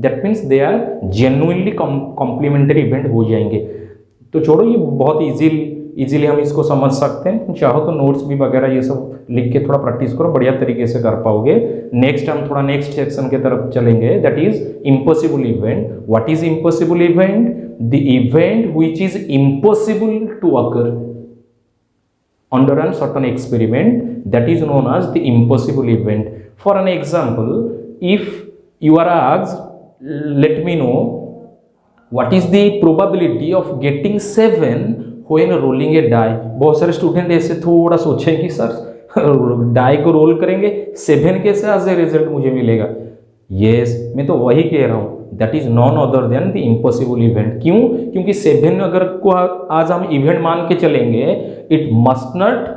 that means they are genuinely complementary event हो जाएंगे। तो छोड़ो, ये बहुत इजीली हम इसको समझ सकते हैं। चाहो तो नोट्स भी वगैरह ये सब लिख के थोड़ा प्रैक्टिस करो, बढ़िया तरीके से कर पाओगे। नेक्स्ट हम थोड़ा नेक्स्ट सेक्शन की तरफ चलेंगे, that is impossible event. What is impossible event? The event which is impossible to occur under a certain experiment, that is known as the impossible event. For an example, if you are asked, let me know what is the probability of getting 7 when rolling a die. बहुत सारे स्टूडेंट ऐसे थोड़ा सोचें कि सर डाई को रोल करेंगे 7 कैसे एज ए रिजल्ट मुझे मिलेगा। यस, मैं तो वही कह रहा हूँ, that is none other than the impossible event. क्यों? क्योंकि 7 अगर को आज हम इवेंट मान के चलेंगे, it must not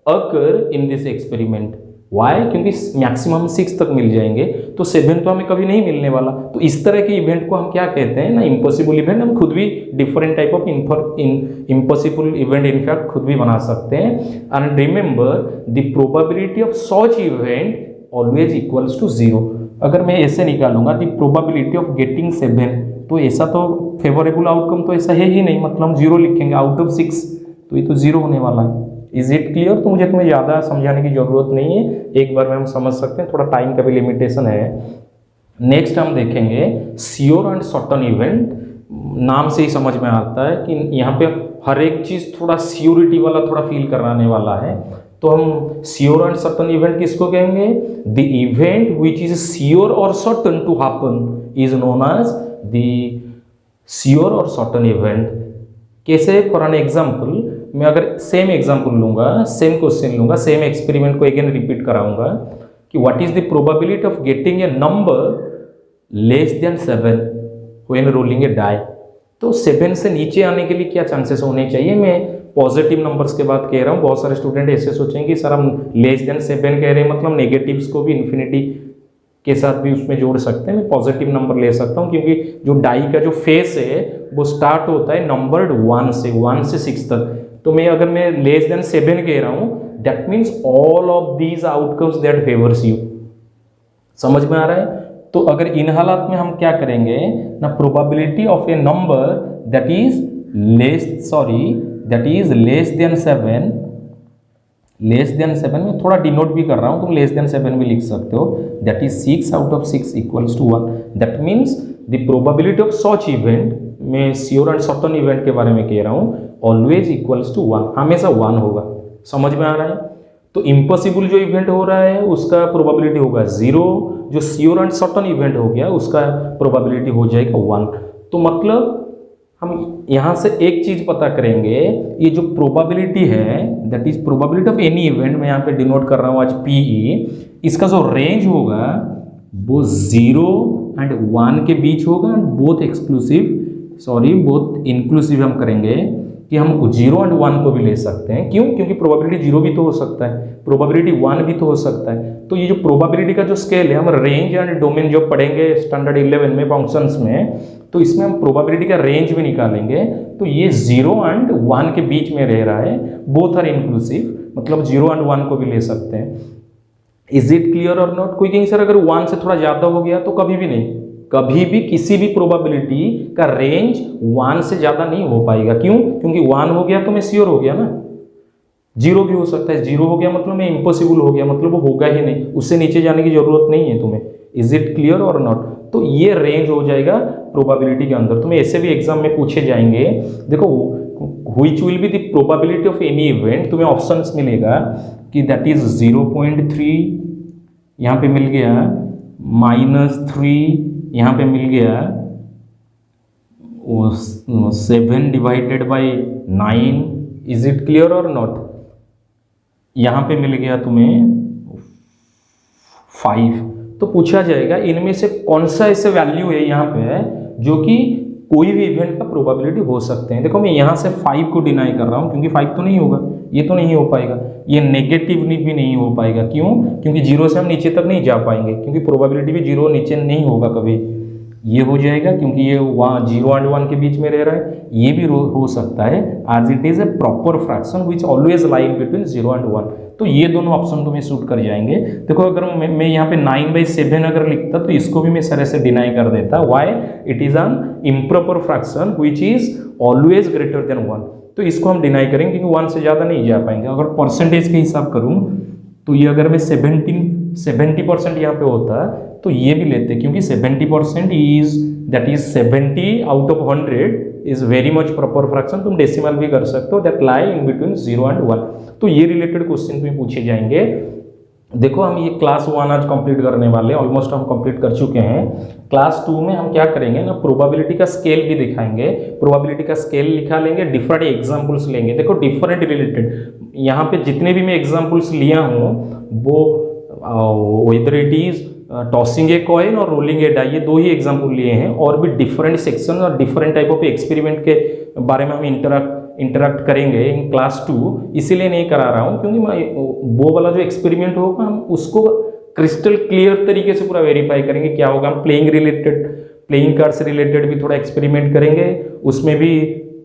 occur in this experiment. Why? क्योंकि मैक्सिमम 6 तक मिल जाएंगे, तो 7 तो हमें कभी नहीं मिलने वाला। तो इस तरह के इवेंट को हम क्या कहते हैं ना, इम्पॉसिबल इवेंट। हम खुद भी different type of impossible event in fact खुद भी बना सकते हैं। And remember the probability of such event always equals to 0। अगर मैं ऐसे निकालूंगा द प्रोबेबिलिटी ऑफ गेटिंग 7, तो ऐसा तो फेवरेबल आउटकम तो ऐसा है ही नहीं, मतलब 0 लिखेंगे आउट ऑफ 6, तो ये तो 0 होने वाला है। Is it clear? तो मुझे तुम्हें ज़्यादा समझाने की जरूरत नहीं है, एक बार में हम समझ सकते हैं, थोड़ा टाइम का भी लिमिटेशन है। नेक्स्ट हम देखेंगे श्योर एंड सर्टेन इवेंट। नाम से ही समझ में आता है कि यहाँ पे हर एक चीज़ थोड़ा श्योरिटी वाला, थोड़ा फील कराने वाला है। तो हम श्योर एंड सर्टेन इवेंट किसको कहेंगे? The event which is sure और certain to happen is known as the sure और सर्टेन इवेंट। कैसे? फॉर एन एग्जाम्पल, मैं अगर सेम एग्जाम्पल लूंगा, सेम क्वेश्चन लूंगा, सेम एक्सपेरिमेंट को अगेन रिपीट कराऊंगा कि what is the probability of getting a number less than 7 when rolling a die. तो 7 से नीचे आने के लिए क्या चांसेस होने चाहिए? मैं पॉजिटिव नंबर्स के बात कह रहा हूँ। बहुत सारे स्टूडेंट ऐसे सोचेंगे कि सर हम लेस देन 7 कह रहे हैं, मतलब नेगेटिव्स को भी इन्फिनिटी के साथ भी उसमें जोड़ सकते हैं। मैं पॉजिटिव नंबर ले सकता हूँ, क्योंकि जो डाई का जो फेस है वो स्टार्ट होता है नंबर्ड 1 से 6 तक। तो अगर मैं लेस देन 7 कह रहा हूँ, that means all of these outcomes that favours you. समझ में आ रहा है? तो अगर इन हालात में हम क्या करेंगे ना, probability of A number that is less than 7, less than 7 में थोड़ा डिनोट भी कर रहा हूँ, तुम लेस देन 7 भी लिख सकते हो, that is 6 out of 6 equals to 1। That means the probability of such event, मैं श्योर एंड सर्टेन इवेंट के बारे में कह रहा हूँ, ऑलवेज इक्वल्स टू 1, हमेशा 1 होगा। समझ में आ रहा है? तो इम्पॉसिबल जो इवेंट हो रहा है उसका प्रोबेबिलिटी होगा 0, जो श्योर एंड सर्टेन इवेंट हो गया उसका प्रोबेबिलिटी हो जाएगा 1। तो मतलब हम यहाँ से एक चीज पता करेंगे, ये जो प्रोबेबिलिटी है that is probability of any event, मैं यहाँ पे डिनोट कर रहा हूँ आज PE, इसका जो रेंज होगा वो 0 एंड 1 के बीच होगा, and both exclusive sorry both inclusive हम करेंगे कि हम 0 एंड 1 को भी ले सकते हैं। क्यों? क्योंकि प्रोबेबिलिटी 0 भी तो हो सकता है, प्रोबेबिलिटी 1 भी तो हो सकता है। तो ये जो प्रोबेबिलिटी का जो स्केल है, हम रेंज एंड डोमेन जो पढ़ेंगे स्टैंडर्ड 11 में फंक्शंस में, तो इसमें हम प्रोबेबिलिटी का रेंज भी निकालेंगे। तो ये 0 एंड 1 के बीच में रह रहा है, बोथ आर इंक्लूसिव, मतलब 0 एंड 1 को भी ले सकते हैं। इज इट क्लियर और नॉट? कोई कहेंगे सर अगर 1 से थोड़ा ज़्यादा हो गया तो कभी भी नहीं, कभी भी किसी भी प्रोबेबिलिटी का रेंज 1 से ज़्यादा नहीं हो पाएगा। क्यों? क्योंकि 1 हो गया तो मैं श्योर हो गया ना, 0 भी हो सकता है, 0 हो गया मतलब मैं इम्पॉसिबल हो गया, मतलब वो होगा ही नहीं, उससे नीचे जाने की जरूरत नहीं है तुम्हें। इज इट क्लियर और नॉट? तो ये रेंज हो जाएगा प्रोबेबिलिटी के अंदर। तुम्हें ऐसे भी एग्जाम में पूछे जाएंगे, देखो which will be the probability of any event, तुम्हें ऑप्शंस मिलेगा कि दैट इज 0.3, यहाँ पे मिल गया -3, यहाँ पे मिल गया 7 divided by 9। Is it clear और नॉट? यहाँ पे मिल गया तुम्हें 5। तो पूछा जाएगा इनमें से कौन सा ऐसे वैल्यू है यहाँ पे जो कि कोई भी इवेंट का प्रोबेबिलिटी हो सकते हैं। देखो मैं यहाँ से 5 को डिनाई कर रहा हूँ क्योंकि 5 तो नहीं होगा, ये तो नहीं हो पाएगा, ये नेगेटिव भी नहीं हो पाएगा। क्यों? क्योंकि 0 से हम नीचे तक नहीं जा पाएंगे, क्योंकि प्रोबेबिलिटी भी 0 नीचे नहीं होगा कभी। ये हो जाएगा क्योंकि ये वहाँ 0 एंड 1 के बीच में रह रहा है। ये भी हो सकता है as it is a proper fraction which always line between 0 and 1। तो ये दोनों ऑप्शन तुम्हें सूट कर जाएंगे। देखो अगर मैं यहाँ पे 9/7 अगर लिखता तो इसको भी मैं इस तरह से डिनाई कर देता। Why? It is an improper fraction which is always greater than 1। तो इसको हम डिनाई करेंगे क्योंकि 1 से ज़्यादा नहीं जा पाएंगे। अगर परसेंटेज के हिसाब करूँ तो ये अगर मैं 70% यहाँ पे होता तो ये भी लेते, क्योंकि 70% is that is 70 out of 100 is very much proper fraction. तुम डेसिमल भी कर सकते हो, that lie in between 0 and 1। तो ये रिलेटेड क्वेश्चन तुम्हें पूछे जाएंगे। देखो हम ये क्लास 1 आज कंप्लीट करने वाले हैं, ऑलमोस्ट हम कंप्लीट कर चुके हैं। क्लास 2 में हम क्या करेंगे ना, प्रोबेबिलिटी का स्केल भी दिखाएंगे। प्रोबेबिलिटी का स्केल लिखा लेंगे, डिफरेंट एग्जांपल्स लेंगे। देखो डिफरेंट रिलेटेड, यहाँ पे जितने भी मैं एग्जांपल्स लिया हूँ वो इधर it is tossing a coin और रोलिंग ए डाई, ये 2 ही एग्जाम्पल लिए हैं। और भी डिफरेंट सेक्शन और डिफरेंट टाइप ऑफ एक्सपेरिमेंट के बारे में हम इंटरेक्ट करेंगे इन क्लास 2। इसीलिए नहीं करा रहा हूँ क्योंकि मैं वो वाला जो एक्सपेरिमेंट होगा हम उसको क्रिस्टल क्लियर तरीके से पूरा वेरीफाई करेंगे। क्या होगा, हम प्लेइंग कार्ड्स रिलेटेड भी थोड़ा एक्सपेरिमेंट करेंगे, उसमें भी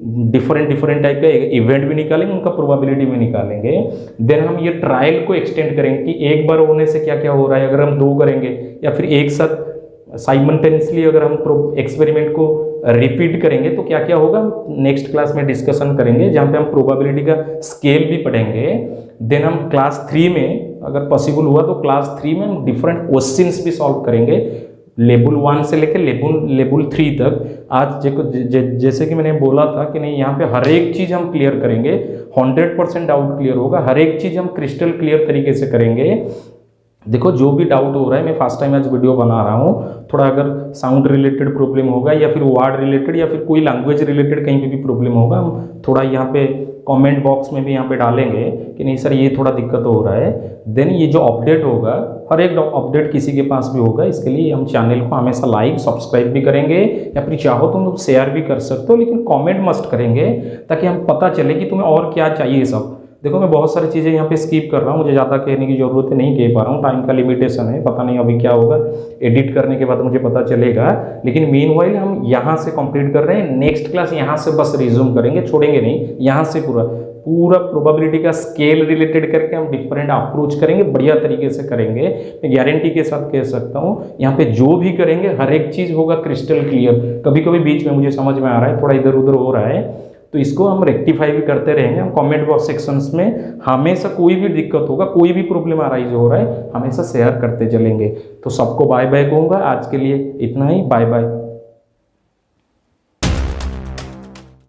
डिफरेंट टाइप का इवेंट भी निकालेंगे, उनका प्रोबेबिलिटी भी निकालेंगे। देन हम ये ट्रायल को एक्सटेंड करेंगे कि एक बार होने से क्या क्या हो रहा है, अगर हम 2 करेंगे या फिर एक साथ साइमल्टेनियसली अगर हम एक्सपेरिमेंट को रिपीट करेंगे तो क्या क्या होगा, नेक्स्ट क्लास में डिस्कशन करेंगे, जहाँ पे हम प्रोबेबिलिटी का स्केल भी पढ़ेंगे। देन हम क्लास 3 में अगर पॉसिबल हुआ तो क्लास 3 में हम डिफरेंट क्वेश्चंस भी सॉल्व करेंगे, लेवल 1 से लेकर लेवल 3 तक। आज जैसे कि मैंने बोला था कि नहीं, यहाँ पे हर एक चीज़ हम क्लियर करेंगे, 100% डाउट क्लियर होगा, हर एक चीज़ हम क्रिस्टल क्लियर तरीके से करेंगे। देखो जो भी डाउट हो रहा है, मैं फर्स्ट टाइम आज वीडियो बना रहा हूँ, थोड़ा अगर साउंड रिलेटेड प्रॉब्लम होगा या फिर वर्ड रिलेटेड या फिर कोई लैंग्वेज रिलेटेड कहीं पे भी प्रॉब्लम होगा, हम थोड़ा यहाँ पे कमेंट बॉक्स में भी यहाँ पे डालेंगे कि नहीं सर ये थोड़ा दिक्कत हो रहा है। देन ये जो अपडेट होगा, हर एक अपडेट किसी के पास भी होगा, इसके लिए हम चैनल को हमेशा लाइक सब्सक्राइब भी करेंगे, या फिर चाहो तो तुम शेयर भी कर सकते हो, लेकिन कमेंट मस्ट करेंगे ताकि हम पता चले कि तुम्हें और क्या चाहिए सब। देखो मैं बहुत सारी चीज़ें यहाँ पे स्किप कर रहा हूँ, मुझे ज़्यादा कहने की ज़रूरत है, नहीं कह पा रहा हूँ, टाइम का लिमिटेशन है, पता नहीं अभी क्या होगा, एडिट करने के बाद मुझे पता चलेगा। लेकिन मीनवाइल हम यहाँ से कंप्लीट कर रहे हैं, नेक्स्ट क्लास यहाँ से बस रिज्यूम करेंगे, छोड़ेंगे नहीं, यहाँ से पूरा प्रोबेबिलिटी का स्केल रिलेटेड करके हम डिफरेंट अप्रोच करेंगे, बढ़िया तरीके से करेंगे। मैं गारंटी के साथ कह सकता हूँ यहाँ पे जो भी करेंगे हर एक चीज़ होगा क्रिस्टल क्लियर। कभी कभी बीच में मुझे समझ में आ रहा है थोड़ा इधर उधर हो रहा है, तो इसको हम रेक्टिफाई भी करते रहेंगे। हम कमेंट बॉक्स सेक्शंस में हमेशा कोई भी दिक्कत होगा, कोई भी प्रॉब्लम अराइज हो रहा है, हमेशा शेयर करते चलेंगे। तो सबको बाय बाय कहूँगा, आज के लिए इतना ही, बाय बाय।